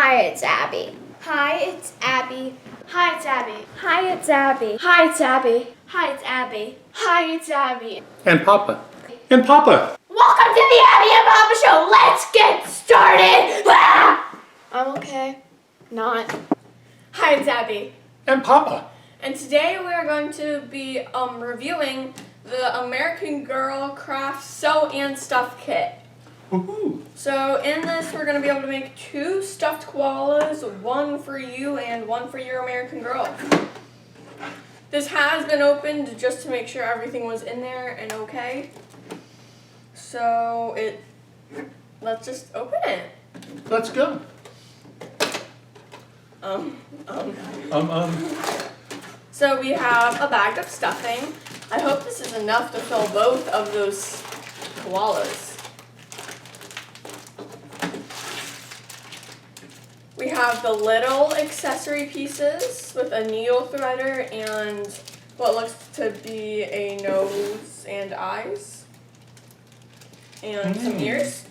Hi, it's Abby. Hi, it's Abby. Hi, it's Abby. Hi, it's Abby. Hi, it's Abby. Hi, it's Abby. Hi, it's Abby. And Papa. And Papa. Welcome to the Abby and Papa Show. Let's get started. Ah! I'm okay. Not. Hi, it's Abby. And Papa. And today we are going to be reviewing the American Girl Craft Sew and Stuff Kit. Woohoo. So in this, we're going to be able to make 2 stuffed koalas, one for you and one for your American Girl. This has been opened just to make sure everything was in there and okay. So let's just open it. Let's go. So we have a bag of stuffing. I hope this is enough to fill both of those koalas. We have the little accessory pieces with a needle threader and what looks to be a nose and eyes. And some ears.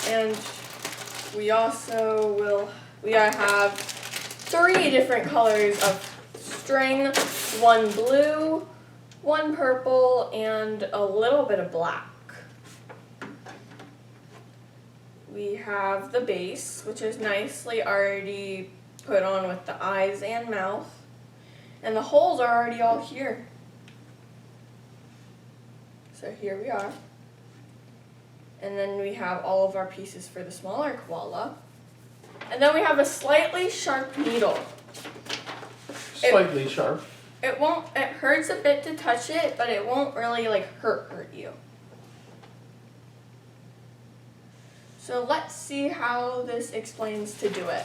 And we also have 3 different colors of string, 1 blue, 1 purple, and a little bit of black. We have the base, which is nicely already put on with the eyes and mouth. And the holes are already all here. So here we are. And then we have all of our pieces for the smaller koala. And then we have a slightly sharp needle. Slightly sharp. It hurts a bit to touch it, but it won't really hurt you. So let's see how this explains to do it.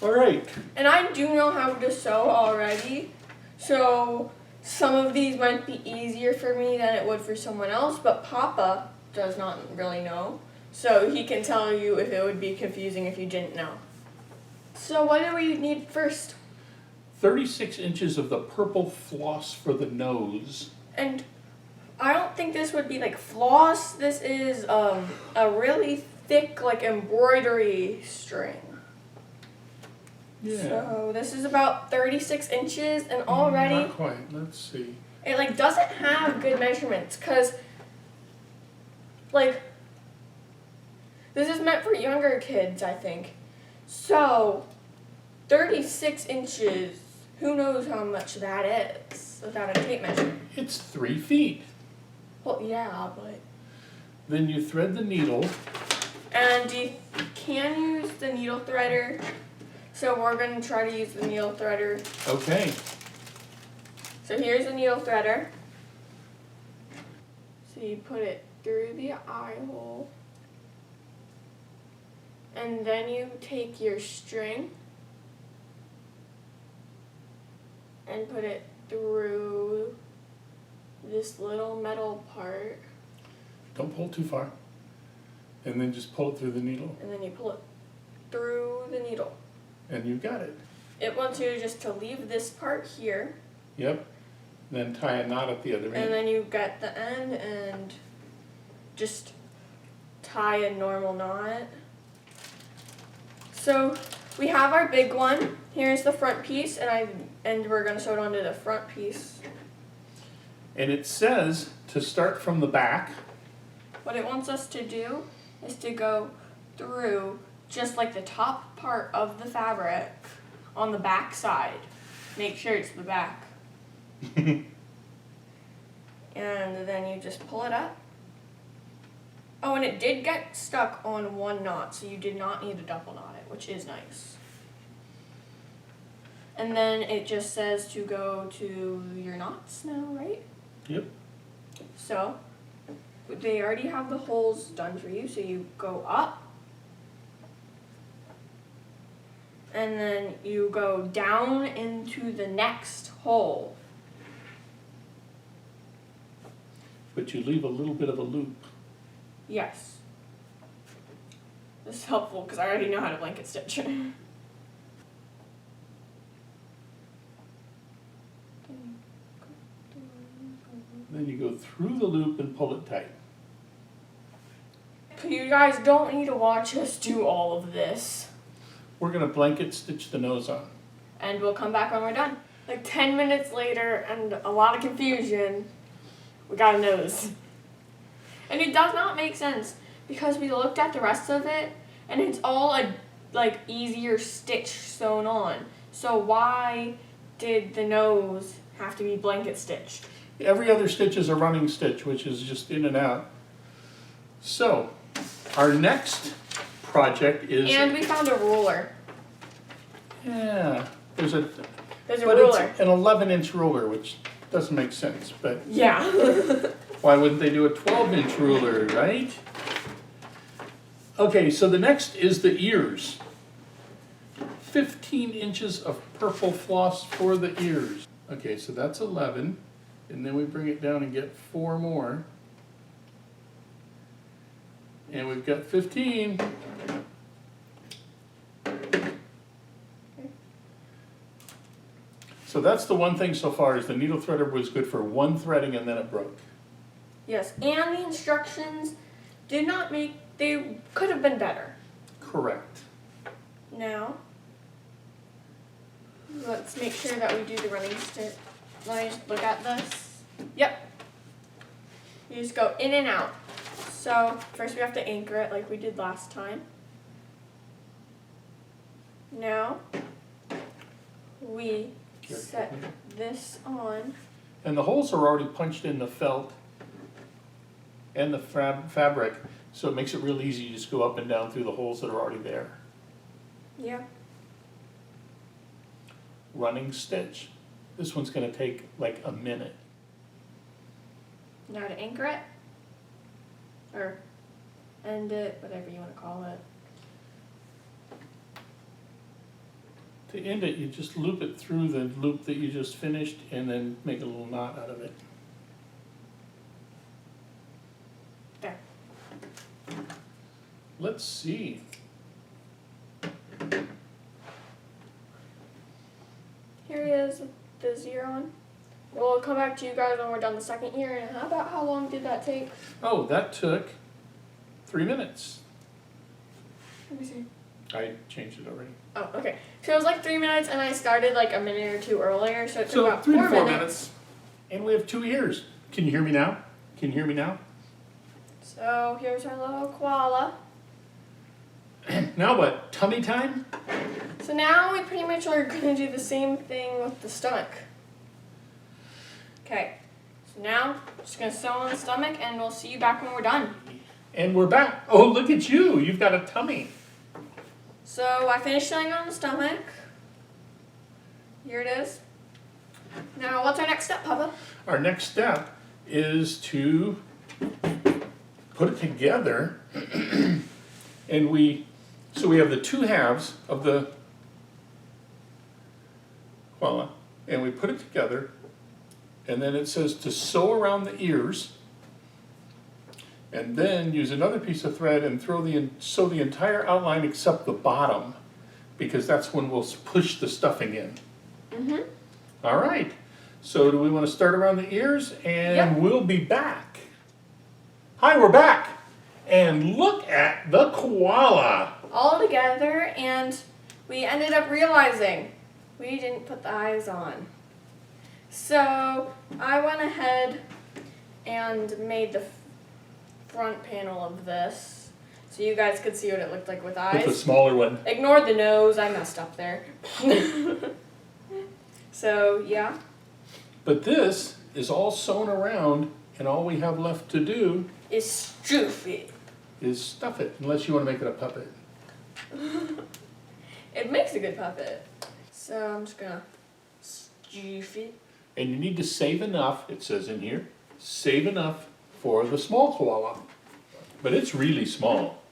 All right. And I do know how to sew already, so some of these might be easier for me than it would for someone else, but Papa does not really know, so he can tell you if it would be confusing if you didn't know. So what do we need first? 36 inches of the purple floss for the nose. And I don't think this would be floss. This is a really thick embroidery string. Yeah. So this is about 36 inches and already Not quite. Let's see. it doesn't have good measurements because this is meant for younger kids, I think. So 36 inches, who knows how much that is without a tape measure. It's 3 feet. Well, yeah, but... Then you thread the needle. And you can use the needle threader. So we're going to try to use the needle threader. Okay. So here's the needle threader. So you put it through the eye hole. And then you take your string and put it through this little metal part. Don't pull too far. And then just pull it through the needle. And then you pull it through the needle. And you got it. It wants you just to leave this part here. Yep. Then tie a knot at the other end. And then you get the end and just tie a normal knot. So we have our big one. Here's the front piece, and we're going to sew it onto the front piece. And it says to start from the back. What it wants us to do is to go through just the top part of the fabric on the back side. Make sure it's the back. And then you just pull it up. Oh, and it did get stuck on 1 knot, so you did not need to double knot it, which is nice. And then it just says to go to your knots now, right? Yep. So they already have the holes done for you, so you go up. And then you go down into the next hole. But you leave a little bit of a loop. Yes. This is helpful because I already know how to blanket stitch. Then you go through the loop and pull it tight. you guys don't need to watch us do all of this. We're gonna blanket stitch the nose on. And we'll come back when we're done. Like 10 minutes later and a lot of confusion, we got a nose. And it does not make sense because we looked at the rest of it and it's all a like easier stitch sewn on. So why did the nose have to be blanket stitched? Every other stitch is a running stitch, which is just in and out. So, our next project is... And we found a ruler. Yeah, there's a ruler. It's an 11-inch ruler, which doesn't make sense, but Yeah. why wouldn't they do a 12-inch ruler, right? Okay, so the next is the ears. 15 inches of purple floss for the ears. Okay, so that's 11, and then we bring it down and get 4 more. And we've got 15. So that's the one thing so far is the needle threader was good for one threading and then it broke. Yes, and the instructions did not make, they could have been better. Correct. Now, let's make sure that we do the running stitch. Let me just look at this. Yep. You just go in and out. So first we have to anchor it like we did last time. Now, we set this on. And the holes are already punched in the felt and the fabric, so it makes it real easy. You just go up and down through the holes that are already there. Yeah. Running stitch. This one's going to take like a minute. Now to anchor it, or end it, whatever you want to call it. To end it, you just loop it through the loop that you just finished and then make a little knot out of it. There. Let's see. Here he is with the 0 on. We'll come back to you guys when we're done the second year. And how long did that take? Oh, that took 3 minutes. Let me see. I changed it already. Oh, okay. So it was like 3 minutes, and I started like a minute or 2 earlier, so it took So about 3 to 4 4 minutes. minutes. And we have 2 ears. Can you hear me now? Can you hear me now? So here's our little koala. Now what? Tummy time? So now we pretty much are going to do the same thing with the stomach. Okay. So now, just going to sew on the stomach, and we'll see you back when we're done. And we're back. Oh, look at you. You've got a tummy. So I finished sewing on the stomach. Here it is. Now, what's our next step, Papa? Our next step is to put it together. And we have the 2 halves of the koala, and we put it together, and then it says to sew around the ears, and then use another piece of thread and sew the entire outline except the bottom, because that's when we'll push the stuffing in. Mm-hmm. All right, so do we want to start around the ears? And Yep. We'll be back. Hi, we're back. And look at the koala. All together, and we ended up realizing we didn't put the eyes on. So I went ahead and made the front panel of this so you guys could see what it looked like with eyes. With the smaller one. Ignore the nose, I messed up there. So yeah. But this is all sewn around, and all we have left to do Is stupid. is stuff it, unless you want to make it a puppet. It makes a good puppet. So I'm just gonna stuff it. And you need to save enough, it says in here, save enough for the small koala. But it's really small.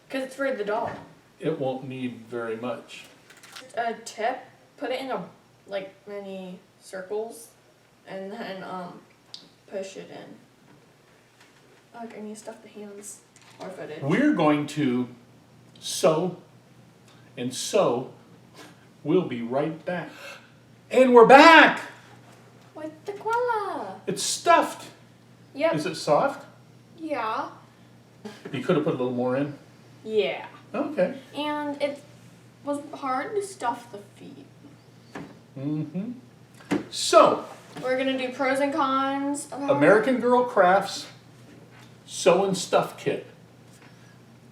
Because it's for the doll. It won't need very much. A tip, put it in like many circles, and then push it in. Look, I need to stuff the hands or footage. We're going to sew and sew. We'll be right back. And we're back! With the koala. It's stuffed. Yep. Is it soft? Yeah. You could have put a little more in? Yeah. Okay. And it was hard to stuff the feet. Mm-hmm. So, We're gonna do pros and cons of how American Girl Crafts Sew and Stuff Kit.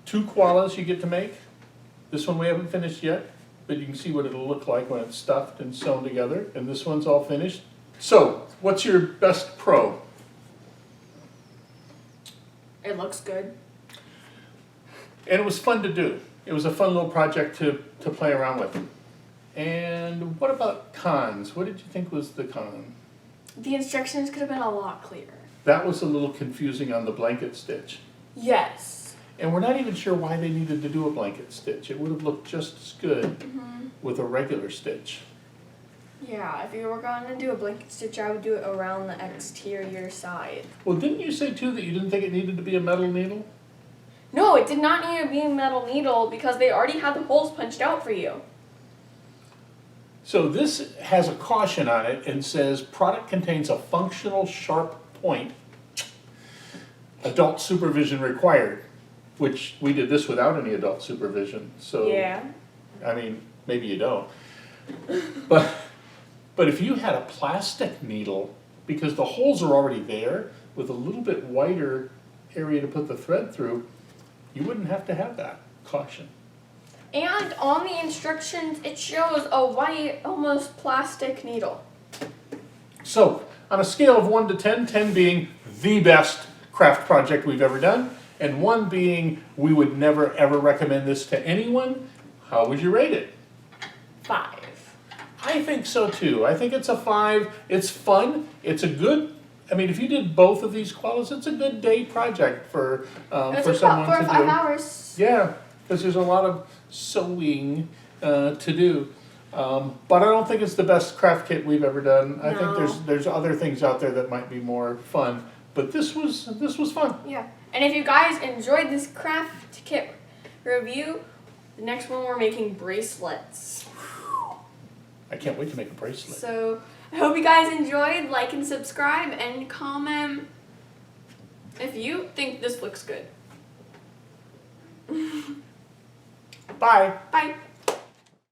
2 koalas you get to make. This one we haven't finished yet, but you can see what it'll look like when it's stuffed and sewn together. And this one's all finished. So, what's your best pro? It looks good. And it was fun to do. It was a fun little project to play around with. And what about cons? What did you think was the con? The instructions could have been a lot clearer. That was a little confusing on the blanket stitch. Yes. And we're not even sure why they needed to do a blanket stitch. It would have looked just as good with a regular stitch. Yeah, if you were gonna do a blanket stitch, I would do it around the exterior side. Well, didn't you say too that you didn't think it needed to be a metal needle? No, it did not need to be a metal needle because they already had the holes punched out for you. So this has a caution on it and says product contains a functional sharp point. Adult supervision required, which we did this without any adult supervision. So Yeah. I mean, maybe you don't. But if you had a plastic needle, because the holes are already there, with a little bit wider area to put the thread through, you wouldn't have to have that caution. And on the instructions, it shows a white, almost plastic needle. So, on a scale of 1 to 10, 10 being the best craft project we've ever done, and 1 being we would never ever recommend this to anyone, how would you rate it? 5. I think so too. I think it's a 5. It's fun. It's a good, I mean, if you did both of these koalas, it's a good day project for It for was someone about 4 to or 5 do. hours. Yeah, because there's a lot of sewing to do. But I don't think it's the best craft kit we've ever done. I think No. there's other things out there that might be more fun. But this was fun. Yeah. And if you guys enjoyed this craft kit review, the next one we're making bracelets. I can't wait to make a bracelet. So I hope you guys enjoyed. Like and subscribe and comment if you think this looks good. Bye. Bye.